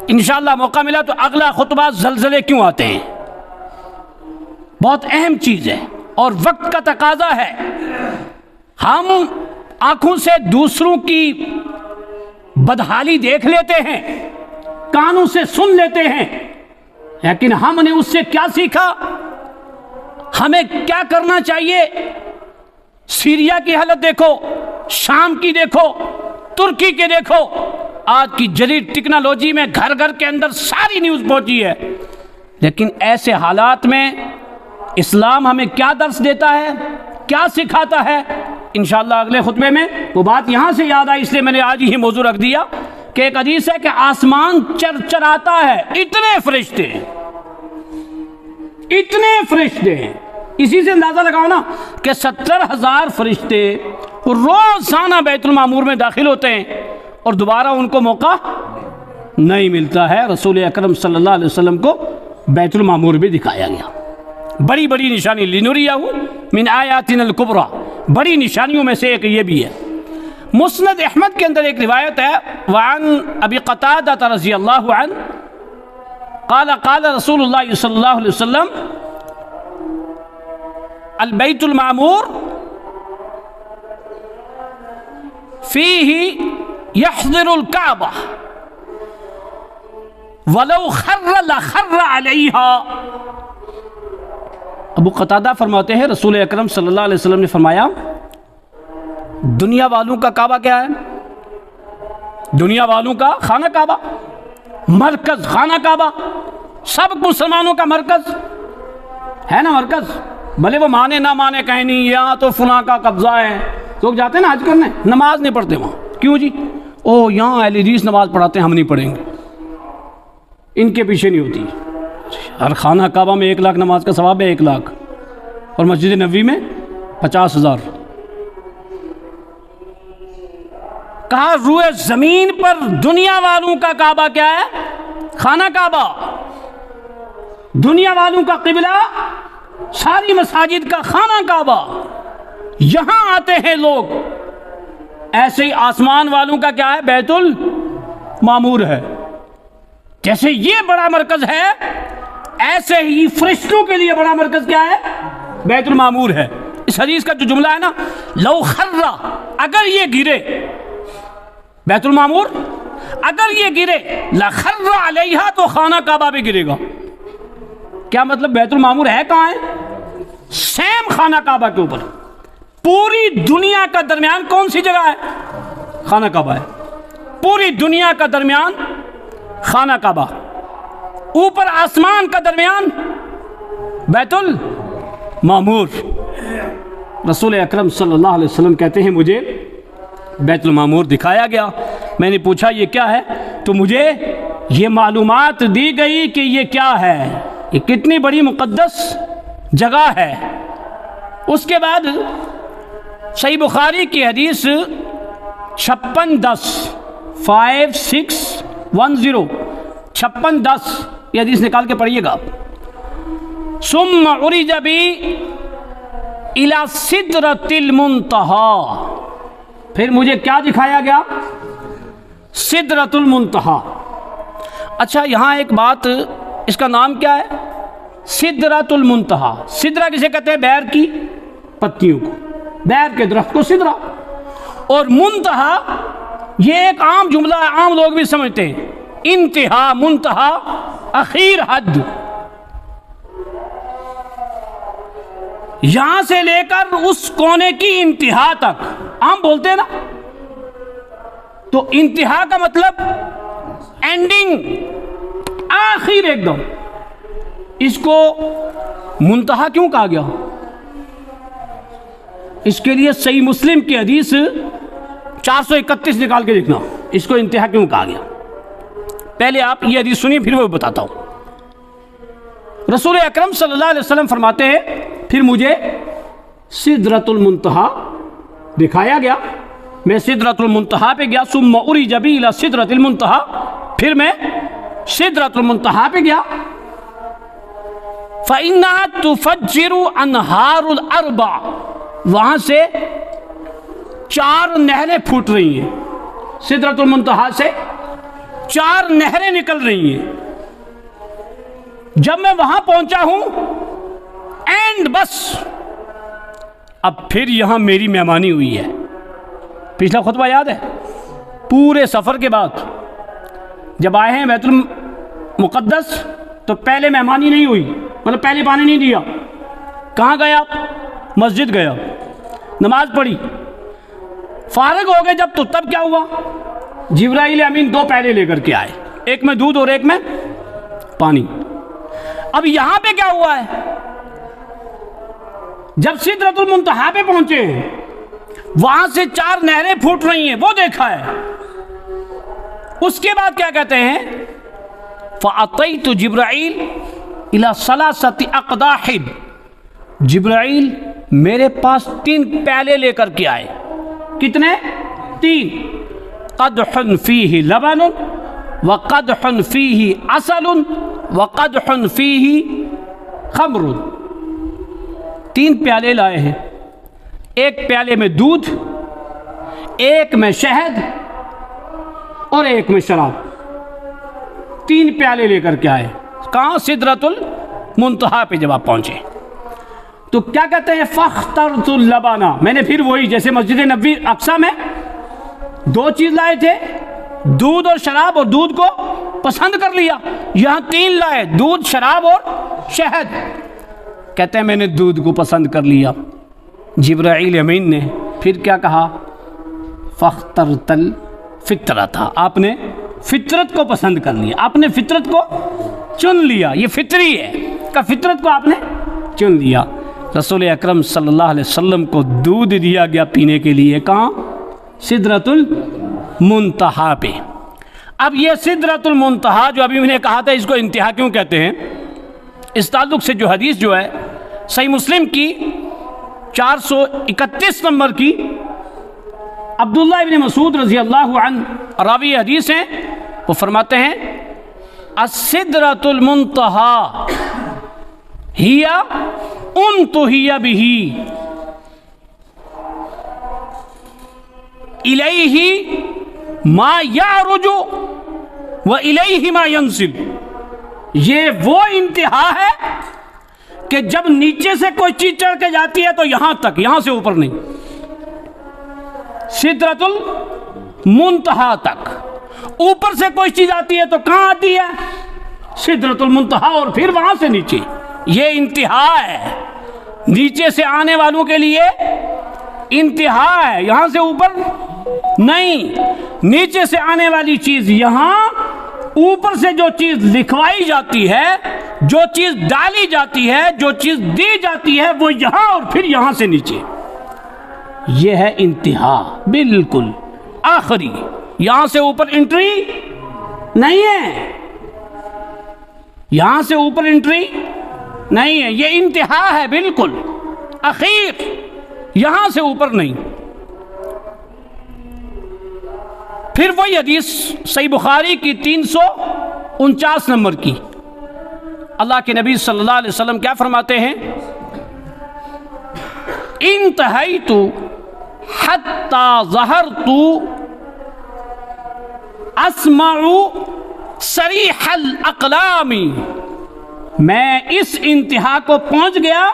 انشاءاللہ موقع ملا تو اگلا خطبہ زلزلے کیوں آتے ہیں، بہت اہم چیز ہے اور وقت کا تقاضا ہے. ہم آنکھوں سے دوسروں کی بدحالی دیکھ لیتے ہیں، کانوں سے سن لیتے ہیں، لیکن ہم نے اس سے کیا سیکھا؟ ہمیں کیا کرنا چاہیے؟ سیریا کی حالت دیکھو، شام کی دیکھو، ترکی کے دیکھو. آج کی جدید ٹیکنالوجی میں گھر گھر کے اندر ساری نیوز پہنچی ہے. لیکن ایسے حالات میں اسلام ہمیں کیا درس دیتا ہے؟ کیا سکھاتا ہے انشاءاللہ اگلے خطبے میں وہ بات یہاں سے یاد آئی، اس لیے میں نے آج ہی موضوع رکھ دیا کہ ایک حدیث ہے کہ آسمان چرچراتا ہے، اتنے فرشتے ہیں، اتنے فرشتے ہیں۔ اسی سے اندازہ لگاؤ نا کہ 70,000 فرشتے روزانہ بیت المعمور میں داخل ہوتے ہیں اور دوبارہ ان کو موقع نہیں ملتا ہے۔ رسول اکرم صلی اللہ علیہ وسلم کو بیت المعمور بھی دکھایا گیا، بڑی بڑی نشانی، لنُرِیَہُ من آیاتنا الکبریٰ، بڑی نشانیوں میں سے ایک یہ بھی ہے۔ مسند احمد کے اندر ایک روایت ہے، وعن ابی قتادہ رضی اللہ عنہ قال قال رسول اللہ صلی اللہ علیہ وسلم البیت المعمور فیہ یحضر الکعبہ ولو خر لخر علیہا۔ ابو قتادہ فرماتے ہیں رسول اکرم صلی اللہ علیہ وسلم نے فرمایا دنیا والوں کا کعبہ کیا ہے؟ دنیا والوں کا خانہ کعبہ، مرکز خانہ کعبہ، سب مسلمانوں کا مرکز ہے نا، مرکز، بھلے وہ مانے نہ مانے، کہیں نہیں یہاں تو فلاں کا قبضہ ہے۔ لوگ جاتے ہیں نا حج کرنے، نماز نہیں پڑھتے وہاں، کیوں جی؟ او یہاں اہل حدیث نماز پڑھاتے ہیں، ہم نہیں پڑھیں گے، ان کے پیچھے نہیں ہوتی۔ ہر خانہ کعبہ میں 1 لاکھ نماز کا ثواب ہے، 1 لاکھ، اور مسجد نبوی میں 50,000۔ کہا روئے زمین پر دنیا والوں کا کعبہ کیا ہے؟ خانہ کعبہ۔ دنیا والوں کا قبلہ ساری مساجد کا خانہ کعبہ، یہاں آتے ہیں لوگ۔ ایسے ہی آسمان والوں کا کیا ہے؟ بیت المعمور ہے۔ جیسے یہ بڑا مرکز ہے ایسے ہی فرشتوں کے لیے بڑا مرکز کیا ہے؟ بیت المعمور ہے۔ اس حدیث کا جو جملہ ہے نا، لو خر، اگر یہ گرے، بیت المعمور اگر یہ گرے، لخر علیہا، تو خانہ کعبہ بھی گرے گا۔ کیا مطلب؟ بیت المعمور ہے کہاں ہے؟ سیم خانہ کعبہ کے اوپر۔ پوری دنیا کا درمیان کون سی جگہ ہے؟ خانہ کعبہ ہے۔ پوری دنیا کا درمیان خانہ کعبہ، اوپر آسمان کا درمیان بیت المعمور۔ رسول اکرم صلی اللہ علیہ وسلم کہتے ہیں مجھے بیت المعمور دکھایا گیا، میں نے پوچھا یہ کیا ہے؟ تو مجھے یہ معلومات دی گئی کہ یہ کیا ہے، یہ کتنی بڑی مقدس جگہ ہے۔ اس کے بعد صحیح بخاری کی حدیث 5610 5610 5610 یہ حدیث نکال کے پڑھیے گا آپ۔ ثم عرج بی الی سدرۃ المنتہی، پھر مجھے کیا دکھایا گیا؟ سدرۃ المنتہی۔ اچھا یہاں ایک بات، اس کا نام کیا ہے؟ سدرۃ المنتہی۔ سدرہ کسے کہتے ہیں؟ بیر کی پتیوں کو، بیر کے درخت کو سدرہ۔ اور منتہی یہ ایک عام جملہ ہے، عام لوگ بھی سمجھتے ہیں، انتہا، منتہا، اخیر حد۔ یہاں سے لے کر اس کونے کی انتہا تک، عام بولتے ہیں نا، تو انتہا کا مطلب اینڈنگ، آخر ایک دم۔ اس کو منتہا کیوں کہا گیا؟ اس کے لیے صحیح مسلم کی حدیث 431 نکال کے دیکھنا، اس کو انتہا کیوں کہا گیا۔ پہلے آپ یہ حدیث سنیے پھر وہ بتاتا ہوں۔ رسول اکرم صلی اللہ علیہ وسلم فرماتے ہیں پھر مجھے سدرۃ المنتہی دکھایا گیا، میں سدرۃ المنتہی پہ گیا۔ ثم عرج بی الی سدرۃ المنتہی، پھر میں سدرۃ المنتہی پہ گیا۔ فإنها تفجر انہار الاربع، وہاں سے 4 نہریں پھوٹ رہی ہیں، سدرۃ المنتہی سے 4 نہریں نکل رہی ہیں۔ جب میں وہاں پہنچا ہوں اینڈ بس، اب پھر یہاں میری مہمانی ہوئی ہے۔ پچھلا خطبہ یاد ہے؟ پورے سفر کے بعد جب آئے ہیں بیت المقدس تو پہلے مہمانی نہیں ہوئی، مطلب پہلے پانی نہیں دیا۔ کہاں گیا؟ مسجد گیا، نماز پڑھی، فارغ ہو گئے جب، تو تب کیا ہوا؟ جبرائیل امین 2 پیالے لے کر کے آئے، ایک میں دودھ اور ایک میں پانی۔ اب یہاں پہ کیا ہوا ہے؟ جب سدرۃ المنتہا پہ پہنچے ہیں، وہاں سے 4 نہریں پھوٹ رہی ہیں، وہ دیکھا ہے۔ اس کے بعد کیا کہتے ہیں؟ فَأَتَيْتُ جِبْرَائِيل إِلَى ثَلَاثَةِ أَقْدَاحٍ، جبرائیل میرے پاس 3 پیالے لے کر کے آئے۔ کتنے؟ 3۔ قدح فیہ لبن وقدح فیہ عسل وقدح فیہ خمر، 3 پیالے لائے ہیں، ایک پیالے میں دودھ، ایک میں شہد اور ایک میں شراب، 3 پیالے لے کر کے آئے۔ کہاں؟ سدرۃ المنتہا پہ جب آپ پہنچے تو کیا کہتے ہیں؟ فاخترت اللبن، میں نے پھر وہی جیسے مسجد نبوی اقصی میں 2 چیز لائے تھے، دودھ اور شراب، اور دودھ کو پسند کر لیا، یہاں 3 لائے، دودھ، شراب اور شہد۔ کہتے ہیں میں نے دودھ کو پسند کر لیا۔ جبرائیل امین نے پھر کیا کہا؟ فاخترت الفطرۃ، آپ نے فطرت کو پسند کر لیا، آپ نے فطرت کو چن لیا، یہ فطری ہے کہ فطرت کو آپ نے چن لیا۔ رسول اکرم صلی اللہ علیہ وسلم کو دودھ دیا گیا پینے کے لیے، کہاں؟ سدرۃ المنتہا پہ۔ اب یہ سدرۃ المنتہا جو ابھی میں نے کہا تھا، اس کو انتہا کیوں کہتے ہیں؟ اس تعلق سے جو حدیث جو ہے صحیح مسلم کی 431 نمبر کی، عبداللہ ابن مسعود رضی اللہ عنہ راوی حدیث ہیں، وہ فرماتے ہیں السدرۃ المنتہا ہی انتہی بہ الیہ ما یعرج و الیہ ما ینزل، یہ وہ انتہا ہے کہ جب نیچے سے کوئی چیز چڑھ کے جاتی ہے تو یہاں تک، یہاں سے اوپر نہیں، سدرۃ المنتہا تک۔ اوپر سے کوئی چیز آتی ہے تو کہاں آتی ہے؟ سدرۃ المنتہا، اور پھر وہاں سے نیچے، یہ انتہا ہے۔ نیچے سے آنے والوں کے لیے انتہا ہے، یہاں سے اوپر نہیں۔ نیچے سے آنے والی چیز یہاں، اوپر سے جو چیز لکھوائی جاتی ہے، جو چیز ڈالی جاتی ہے، جو چیز دی جاتی ہے، وہ یہاں، اور پھر یہاں سے نیچے۔ یہ ہے انتہا، بالکل آخری، یہاں سے اوپر انٹری نہیں ہے، یہاں سے اوپر انٹری نہیں ہے، یہ انتہا ہے بالکل اخیر، یہاں سے اوپر نہیں۔ پھر وہی حدیث صحیح بخاری کی 349 نمبر کی، اللہ کے نبی صلی اللہ علیہ وسلم کیا فرماتے ہیں؟ انتہیت حتی ظہرت اسمع صریح الاقلام، میں اس انتہا کو پہنچ گیا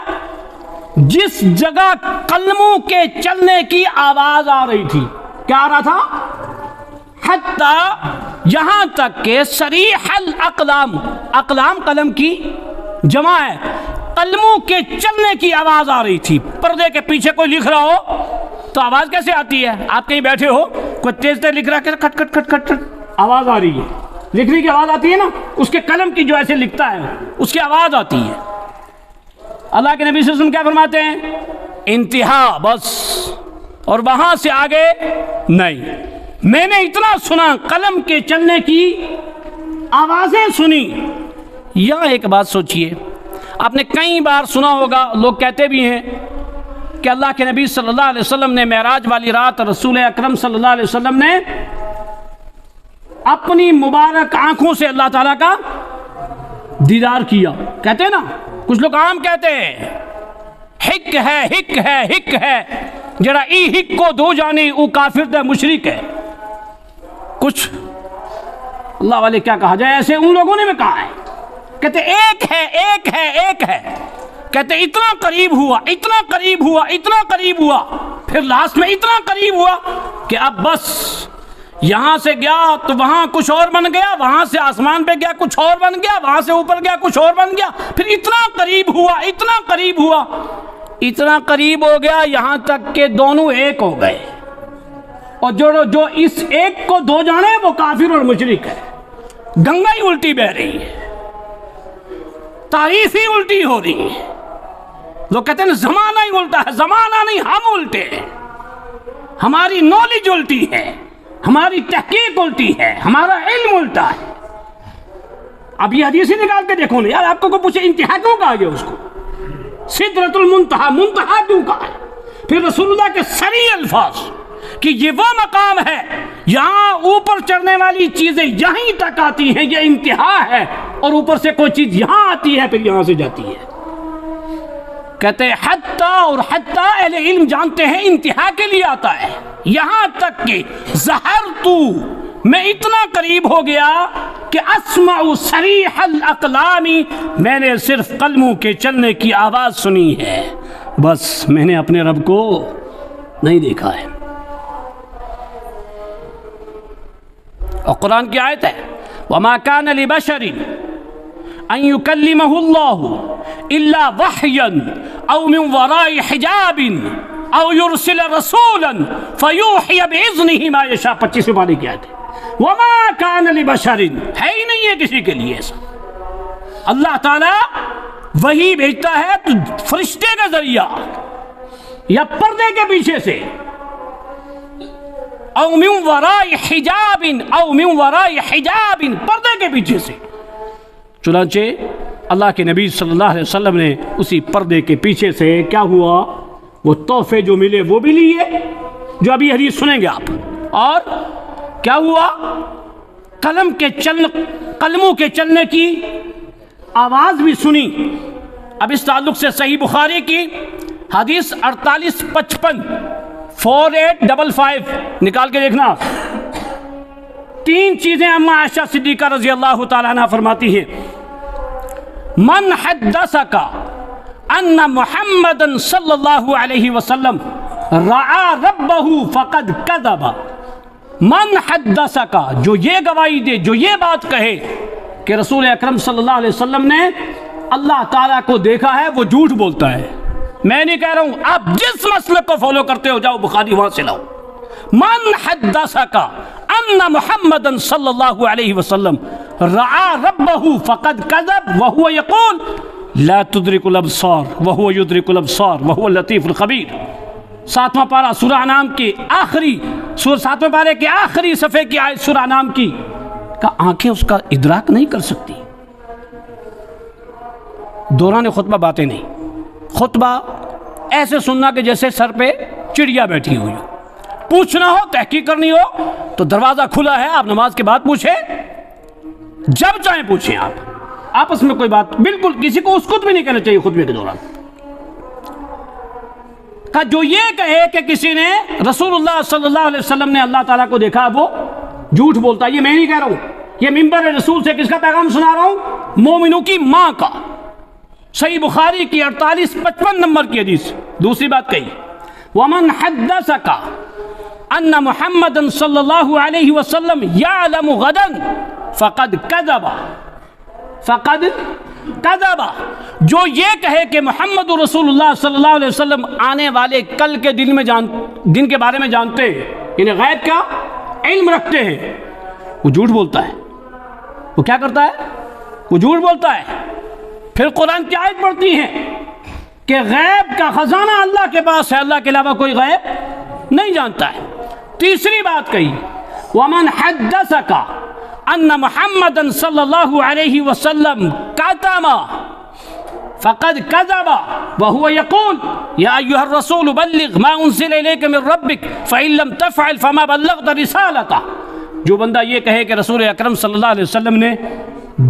جس جگہ قلموں کے چلنے کی آواز آ رہی تھی۔ کیا آ رہا تھا؟ حتی، یہاں تک کہ صریح الاقلام، اقلام قلم کی جمع ہے، قلموں کے چلنے کی آواز آ رہی تھی۔ پردے کے پیچھے کوئی لکھ رہا ہو تو آواز کیسے آتی ہے؟ آپ کہیں بیٹھے ہو، کوئی تیز تیز لکھ رہا ہے، کھٹ کھٹ کھٹ کھٹ آواز آ رہی ہے، لکھنے کی آواز آتی ہے نا، اس کے قلم کی جو ایسے لکھتا ہے اس کی آواز آتی ہے۔ اللہ کے نبی صلی اللہ علیہ وسلم کیا فرماتے ہیں؟ انتہا بس، اور وہاں سے آگے نہیں۔ میں نے اتنا سنا، قلم کے چلنے کی آوازیں سنی۔ یہاں ایک بات سوچئے، آپ نے کئی بار سنا ہوگا، لوگ کہتے بھی ہیں کہ اللہ کے نبی صلی اللہ علیہ وسلم نے معراج والی رات رسول اکرم صلی اللہ علیہ وسلم نے اپنی مبارک آنکھوں سے اللہ تعالیٰ کا دیدار کیا۔ کہتے ہیں نا، کچھ لوگ عام کہتے ہیں ہک ہے ہک ہے ہک ہے، جڑا ای ہک کو دو جانی او کافر دے مشرک ہے۔ کچھ اللہ والے کیا کہا جائے، ایسے ان لوگوں نے بھی کہا ہے، کہتے ایک ہے ایک ہے ایک ہے، کہتے اتنا قریب ہوا اتنا قریب ہوا اتنا قریب ہوا، پھر لاسٹ میں اتنا قریب ہوا کہ اب بس یہاں سے گیا تو وہاں کچھ اور بن گیا، وہاں سے آسمان پہ گیا کچھ اور بن گیا، وہاں سے اوپر گیا کچھ اور بن گیا، پھر اتنا قریب ہوا اتنا قریب ہوا، اتنا قریب ہو گیا یہاں تک کہ دونوں ایک ہو گئے، اور جو اس ایک کو دو جانے وہ کافر اور مشرک ہے۔ گنگا ہی الٹی بہ رہی ہے، تاریخ ہی الٹی ہو رہی ہے، لوگ کہتے ہیں زمانہ ہی الٹا ہے، زمانہ نہیں، ہم الٹے ہیں، ہماری نالج الٹی ہے، ہماری تحقیق الٹی ہے، ہمارا علم الٹا ہے۔ اب یہ حدیث ہی نکال کے دیکھو نا یار، آپ کو کوئی پوچھے انتہا کیوں کہا گیا اس کو؟ سدرۃ المنتہا، منتہا کیوں کہا ہے؟ پھر رسول اللہ کے صریح الفاظ کہ یہ وہ مقام ہے یہاں اوپر چڑھنے والی چیزیں یہیں تک آتی ہیں، یہ انتہا ہے، اور اوپر سے کوئی چیز یہاں آتی ہے پھر یہاں سے جاتی ہے۔ کہتے ہیں حتیٰ، اور حتیٰ اہل علم جانتے ہیں انتہا کے لیے آتا ہے، یہاں تک کہ ظہرتو، میں اتنا قریب ہو گیا کہ اسمع صریح الاقلام، میں نے صرف قلموں کے چلنے کی آواز سنی ہے، بس میں نے اپنے رب کو نہیں دیکھا ہے۔ اور قرآن کی آیت ہے وَمَا كَانَ لِبَشَرٍ أَن يُكَلِّمَهُ اللَّهُ إِلَّا وَحْيًا أَوْ مِن وَرَاءِ حِجَابٍ أَوْ يُرْسِلَ رَسُولًا فَيُوحِيَ بِإِذْنِهِ مَا يَشَاءُ، 25 پارے کی آیت ہے۔ وَمَا كَانَ لِبَشَرٍ، ہے ہی نہیں ہے کسی کے لیے ایسا۔ اللہ تعالیٰ وہی بھیجتا ہے تو فرشتے کا ذریعہ یا پردے کے پیچھے سے، او من وراء حجاب، او من وراء حجاب، پردے کے پیچھے سے۔ چنانچہ اللہ کے نبی صلی اللہ علیہ وسلم نے اسی پردے کے پیچھے سے کیا ہوا، وہ تحفے جو ملے وہ بھی لیے، جو ابھی حدیث سنیں گے آپ، اور کیا ہوا، قلموں کے چلنے کی آواز بھی سنی۔ اب اس تعلق سے صحیح بخاری کی حدیث 4855 4855 نکال کے دیکھنا۔ تین چیزیں اما عائشہ صدیقہ رضی اللہ تعالیٰ عنہ فرماتی ہیں، من حدثک ان محمدا صلی اللہ علیہ وسلم رعا ربہ فقد کذب، من حدثک، جو یہ گواہی دے، جو یہ بات کہے کہ رسول اکرم صلی اللہ علیہ وسلم نے اللہ تعالیٰ کو دیکھا ہے، وہ جھوٹ بولتا ہے۔ میں نہیں کہہ رہا ہوں، آپ جس مسلک کو فالو کرتے ہو جاؤ بخاری وہاں سے لاؤ۔ من حدثک ان محمدا صلی اللہ علیہ وسلم رعا ربہ فقد کذب وہو یقول لا تدرک الابصار وہو یدرک الابصار وہو اللطیف الخبیر۔ 7واں پارہ سورہ انعام کی آخری، 7ویں پارے کے آخری صفحے کی آیت سورہ انعام کی، کہ آنکھیں اس کا ادراک نہیں کر سکتی۔ دوران خطبہ باتیں نہیں، خطبہ ایسے سننا کہ جیسے سر پہ چڑیا بیٹھی ہوئی ہو، پوچھنا ہو، تحقیق کرنی ہو تو دروازہ کھلا ہے، آپ نماز کے بعد پوچھیں، جب چاہیں پوچھیں، آپ آپس میں کوئی بات، بالکل کسی کو اسکت بھی نہیں کہنا چاہیے خطبے کے دوران۔ کہ جو یہ کہے کہ کسی نے رسول اللہ صلی اللہ علیہ وسلم نے اللہ تعالیٰ کو دیکھا، وہ جھوٹ بولتا ہے۔ یہ میں نہیں کہہ رہا ہوں، یہ منبر رسول سے کس کا پیغام سنا رہا ہوں؟ مومنوں کی ماں کا۔ صحیح بخاری کی 4855 نمبر کی حدیث۔ دوسری بات کہی، وَمَنْ حَدَّثَكَ أَنَّ مُحَمَّدًا صلی اللہ علیہ وسلم يَعْلَمُ غَدًا فَقَدْ كَذَبَ، فَقَدْ كَذَبَ، جو یہ کہے کہ محمد رسول اللہ صلی اللہ علیہ وسلم آنے والے کل کے دن کے بارے میں جانتے ہیں، یعنی غیب کا علم رکھتے ہیں، وہ جھوٹ بولتا ہے۔ وہ کیا کرتا ہے؟ وہ جھوٹ بولتا ہے۔ پھر قرآن کی آیت پڑھتی ہیں کہ غیب کا خزانہ اللہ کے پاس ہے، اللہ کے علاوہ کوئی غیب نہیں جانتا ہے۔ تیسری بات کہی، وَمَنْ حَدَّثَكَ أَنَّ مُحَمَّدًا صلی اللہ علیہ وسلم كَتَمَ فَقَدْ كَذَبَ وَهُوَ يَقُولُ يَا أَيُّهَا الرَّسُولُ بَلِّغْ مَا أُنزِلَ إِلَيْكَ مِن رَّبِّكَ فَإِن لَّمْ تَفْعَلْ فَمَا بَلَّغْتَ رِسَالَتَهُ، جو بندہ یہ کہے کہ رسول اکرم صلی اللہ علیہ وسلم نے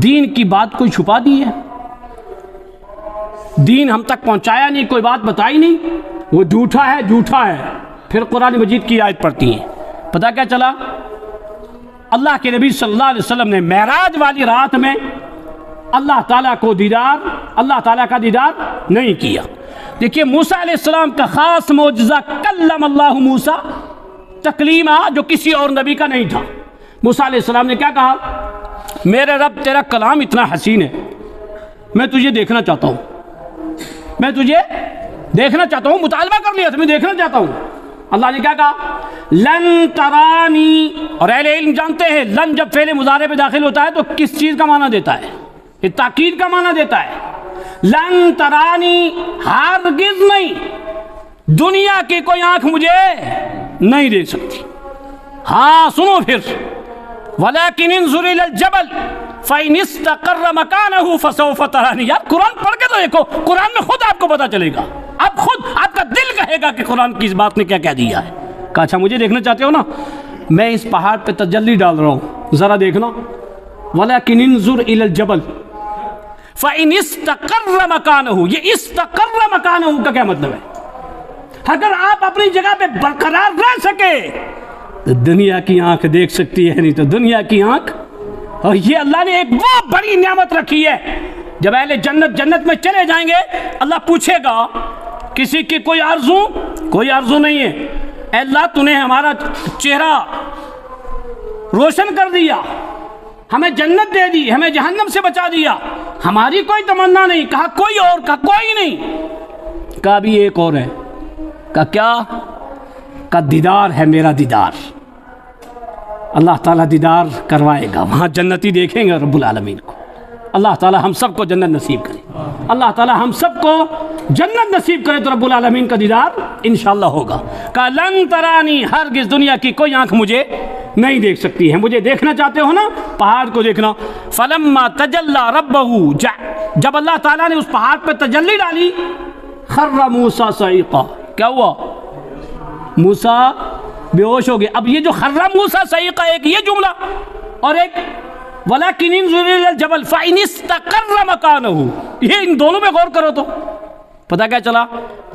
دین کی بات کوئی چھپا دی ہے، دین ہم تک پہنچایا نہیں، کوئی بات بتائی نہیں، وہ جھوٹا ہے، جھوٹا ہے۔ پھر قرآن مجید کی آیت پڑھتی ہیں۔ پتہ کیا چلا؟ اللہ کے نبی صلی اللہ علیہ وسلم نے معراج والی رات میں اللہ تعالیٰ کا دیدار نہیں کیا۔ دیکھیے موسیٰ علیہ السلام کا خاص معجزہ کلم اللہ موسیٰ تکلیمہ، جو کسی اور نبی کا نہیں تھا۔ موسیٰ علیہ السلام نے کیا کہا؟ میرے رب تیرا کلام اتنا حسین ہے، میں تجھے دیکھنا چاہتا ہوں، میں تجھے دیکھنا چاہتا ہوں، مطالبہ کر لیا تھا، میں دیکھنا چاہتا ہوں۔ اللہ نے کیا کہا؟ لن ترانی، اور اہل علم جانتے ہیں لن جب فعل مضارع پہ داخل ہوتا ہے تو کس چیز کا معنی دیتا ہے؟ یہ تاکید کا معنی دیتا ہے۔ لن ترانی، ہرگز نہیں، دنیا کی کوئی آنکھ مجھے نہیں دیکھ سکتی۔ ہاں سنو پھر، ولیکن انظر الی الجبل فإن استقر مکانہ فسوف ترانی۔ یار قرآن پڑھ کے تو دیکھو، قرآن میں خود آپ کو پتا چلے گا، اب خود آپ کا دل کہے گا کہ قرآن کی اس بات نے کیا کہہ دیا ہے۔ کہا اچھا مجھے دیکھنا چاہتے ہو نا، میں اس پہاڑ پہ تجلی ڈال رہا ہوں، ذرا دیکھنا۔ ولیکن انظر الی الجبل فإن استقر مکانہ، یہ استقر مکانہ کا کیا مطلب ہے؟ اگر آپ اپنی جگہ پہ برقرار رہ سکے تو دنیا کی آنکھ دیکھ سکتی ہے، نہیں تو دنیا کی آنکھ۔ اور یہ اللہ نے ایک وہ بڑی نعمت رکھی ہے، جب اہل جنت جنت میں چلے جائیں گے، اللہ پوچھے گا کسی کی کوئی آرزو نہیں ہے، اے اللہ تو نے ہمارا چہرہ روشن کر دیا، ہمیں جنت دے دی، ہمیں جہنم سے بچا دیا، ہماری کوئی تمنا نہیں۔ کہا کوئی اور، کہا کوئی نہیں۔ کہا بھی ایک اور ہے۔ کہا کیا؟ کہا دیدار ہے میرا، دیدار۔ اللہ تعالیٰ دیدار کروائے گا، وہاں جنتی دیکھیں گے رب العالمین کو۔ اللہ تعالیٰ ہم سب کو جنت نصیب کرے، اللہ تعالیٰ ہم سب کو جنت نصیب کرے تو رب العالمین کا دیدار انشاءاللہ ہوگا۔ کہا لن ترانی، ہرگز دنیا کی کوئی آنکھ مجھے نہیں دیکھ سکتی ہے۔ مجھے دیکھنا چاہتے ہو نا، پہاڑ کو دیکھنا۔ فلما تجلی ربہ، جب اللہ تعالیٰ نے اس پہاڑ پہ تجلی ڈالی، خر موسیٰ صعیقا، کیا ہوا؟ موسیٰ بے ہوش ہو گئے۔ اب یہ جو خر موسیٰ صعیقا، ایک یہ جملہ اور ایک ولیکن انظر الی الجبل فإن استقر مکانہ، یہ ان دونوں میں غور کرو تو پتہ کیا چلا؟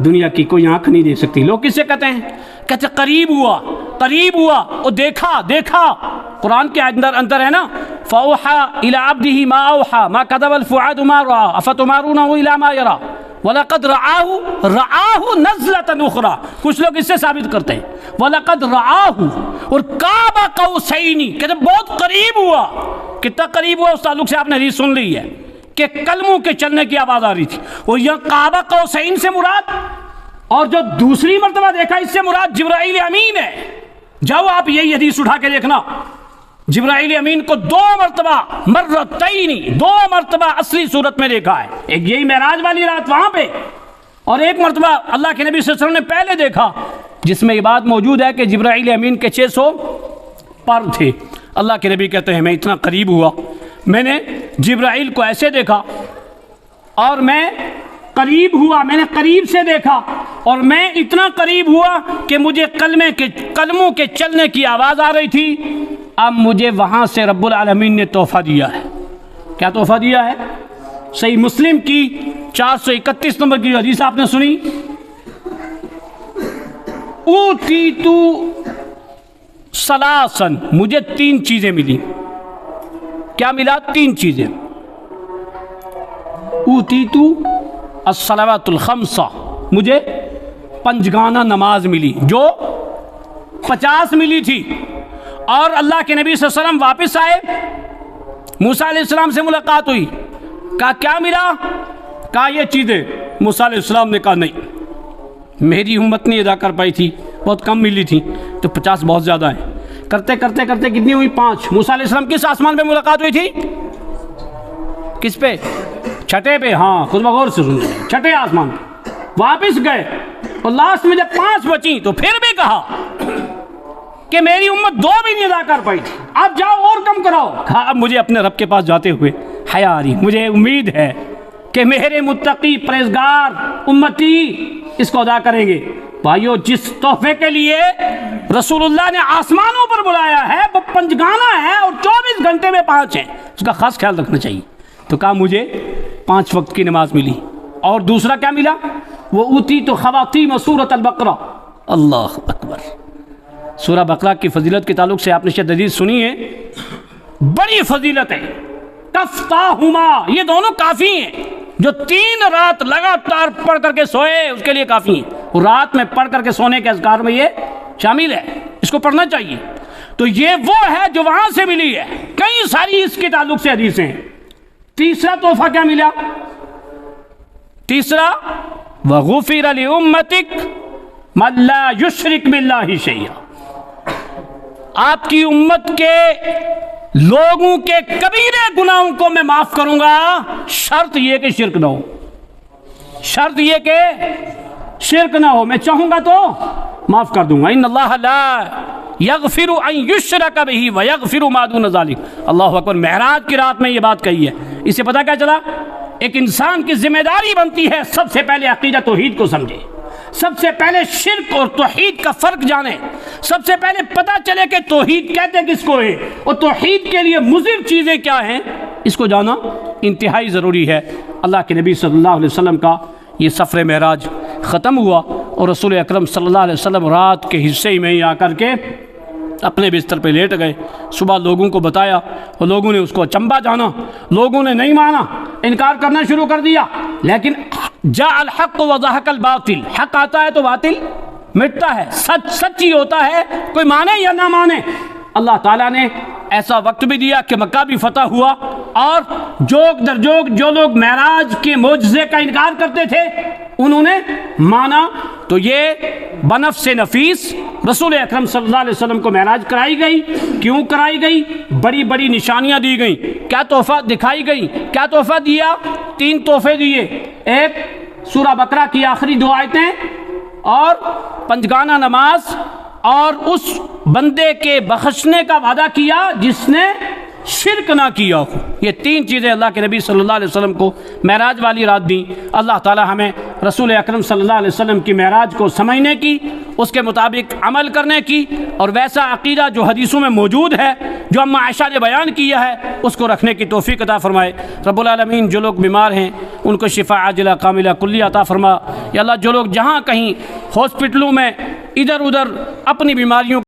دنیا کی کوئی آنکھ نہیں دیکھ سکتی۔ لوگ کس سے کہتے ہیں؟ کہتے قریب ہوا، قریب ہوا، اور دیکھا۔ قرآن کے اندر ہے نا، فَأَوْحَى إِلَىٰ عَبْدِهِ مَا أَوْحَىٰ مَا كَذَبَ الْفُؤَادُ مَا رَأَىٰ أَفَتُمَارُونَهُ إِلَىٰ مَا يَرَىٰ وَلَقَدْ رَآهُ نَزْلَةً أُخْرَىٰ۔ کچھ لوگ اس سے ثابت کرتے ہیں وَلَقَدْ رَآهُ، اور قَابَ قَوْسَيْنِ، کہتے بہت قریب ہوا۔ کتنا قریب ہوا؟ اس تعلق سے آپ نے حدیث سن لی ہے کہ کلموں کے چلنے کی آواز آ رہی تھی، اور یہ قاب قوسین سے مراد، اور جو دوسری مرتبہ دیکھا اس سے مراد جبرائیل امین ہے۔ جاؤ آپ یہی حدیث اٹھا کے دیکھنا، جبرائیل امین کو 2 مرتبہ مرتین، 2 مرتبہ اصلی صورت میں دیکھا ہے۔ ایک یہی معراج والی رات وہاں پہ، اور ایک مرتبہ اللہ کے نبی صلی اللہ علیہ وسلم نے پہلے دیکھا، جس میں یہ بات موجود ہے کہ جبرائیل امین کے 600 پر تھے۔ اللہ کے نبی کہتے ہیں میں اتنا قریب ہوا، میں نے جبرائیل کو ایسے دیکھا، اور میں قریب ہوا، میں نے قریب سے دیکھا، اور میں اتنا قریب ہوا کہ مجھے کلموں کے چلنے کی آواز آ رہی تھی۔ اب مجھے وہاں سے رب العالمین نے تحفہ دیا ہے۔ کیا تحفہ دیا ہے؟ صحیح مسلم کی 431 نمبر کی حدیث آپ نے سنی، اوتیتو سلاسن، مجھے 3 چیزیں ملی۔ کیا ملا؟ 3 چیزیں۔ اوتیتو الصلوات الخمسہ، مجھے 5 گانہ نماز ملی جو 50 ملی تھی، اور اللہ کے نبی صلی اللہ علیہ وسلم واپس آئے، موسیٰ علیہ السلام سے ملاقات ہوئی، کہا کیا ملا؟ کہا یہ چیزیں۔ موسیٰ علیہ السلام نے کہا نہیں، میری امت نہیں ادا کر پائی تھی، بہت کم ملی تھی، تو 50 بہت زیادہ ہیں۔ کرتے کتنی ہوئی؟ 5۔ موسیٰ علیہ السلام کس آسمان پہ ملاقات ہوئی تھی؟ کس پہ؟ چھٹے پہ۔ ہاں خود بغور سے سنیں، چھٹے آسمان پہ واپس گئے، اور لاسٹ میں جب 5 بچیں تو پھر بھی کہا کہ میری امت 2 بھی نہیں ادا کر پائی تھی، اب جاؤ اور کم کراؤ۔ کہا اب مجھے اپنے رب کے پاس جاتے ہوئے حیا آ رہی، مجھے امید ہے کہ میرے متقی پرہیزگار امتی اس کو ادا کریں گے۔ بھائیو، جس تحفے کے لیے رسول اللہ نے آسمانوں پر بلایا ہے وہ 5 گانا ہے، اور 24 گھنٹے میں 5 ہیں، اس کا خاص خیال رکھنا چاہیے۔ تو کہا مجھے 5 وقت کی نماز ملی، اور دوسرا کیا ملا؟ وہ اوتی تو خواتیم سورۃ البقرہ۔ اللہ اکبر۔ سورہ بقرہ کی فضیلت کے تعلق سے آپ نے شاید حدیث سنی ہے، بڑی فضیلت ہے۔ کفتاہما، یہ دونوں کافی ہیں، جو 3 رات لگاتار پڑھ کر کے سوئے اس کے لیے کافی ہیں، اور رات میں پڑھ کر کے سونے کے اذکار میں یہ شامل ہے، اس کو پڑھنا چاہیے۔ تو یہ وہ ہے جو وہاں سے ملی ہے، کئی ساری اس کے تعلق سے حدیثیں ہیں۔ تیسرا تحفہ کیا ملا؟ تیسرا وَغُفِرَ لِأُمَّتِكَ مَن لَّا يُشْرِكْ بِاللَّهِ شَيْئًا، آپ کی امت کے لوگوں کے کبیرے گناہوں کو میں معاف کروں گا، شرط یہ کہ شرک نہ ہو۔ شرط یہ کہ شرک نہ ہو، میں چاہوں گا تو معاف کر دوں گا۔ ان اللہ لا یغفر ان یشرک بہ ویغفر ما دون ذلک۔ اللہ اکبر، معراج کی رات میں یہ بات کہی ہے۔ اس سے پتہ کیا چلا؟ ایک انسان کی ذمہ داری بنتی ہے سب سے پہلے عقیدہ توحید کو سمجھے، سب سے پہلے شرک اور توحید کا فرق جانے، سب سے پہلے پتہ چلے کہ توحید کہتے کس کو ہے اور توحید کے لیے مضر چیزیں کیا ہیں، اس کو جانا انتہائی ضروری ہے۔ اللہ کے نبی صلی اللہ علیہ وسلم کا یہ سفر معراج ختم ہوا اور رسول اکرم صلی اللہ علیہ وسلم رات کے حصے میں ہی آ کر کے اپنے بستر پہ لیٹ گئے۔ صبح لوگوں کو بتایا اور لوگوں نے اس کو اچنبھا جانا، لوگوں نے نہیں مانا، انکار کرنا شروع کر دیا۔ لیکن جاء الحق وضحق الباطل، حق آتا ہے تو باطل مٹتا ہے، سچ سچ ہی ہوتا ہے، کوئی مانے یا نہ مانے۔ اللہ تعالیٰ نے ایسا وقت بھی دیا کہ مکہ بھی فتح ہوا، اور جوگ در جوگ جو لوگ معراج کے معجزے کا انکار کرتے تھے انہوں نے مانا۔ تو یہ بنفس نفیس رسول اکرم صلی اللہ علیہ وسلم کو معراج کرائی گئی۔ کیوں کرائی گئی؟ بڑی بڑی نشانیاں دی گئیں، کیا تحفہ دکھائی گئی، کیا تحفہ دیا؟ 3 تحفے دیے۔ ایک سورہ بقرہ کی آخری 2 آیتیں اور پنجگانہ نماز، اور اس بندے کے بخشنے کا وعدہ کیا جس نے شرک نہ کیا ہو۔ یہ 3 چیزیں اللہ کے نبی صلی اللہ علیہ وسلم کو معراج والی رات دیں۔ اللہ تعالی ہمیں رسول اکرم صلی اللہ علیہ وسلم کی معراج کو سمجھنے کی، اس کے مطابق عمل کرنے کی، اور ویسا عقیدہ جو حدیثوں میں موجود ہے، جو اماں عائشہ نے بیان کیا ہے، اس کو رکھنے کی توفیق عطا فرمائے۔ رب العالمین جو لوگ بیمار ہیں ان کو شفا عاجلہ کاملہ کلیہ عطا فرما۔ یا اللہ جو لوگ جہاں کہیں ہاسپٹلوں میں ادھر ادھر اپنی بیماریوں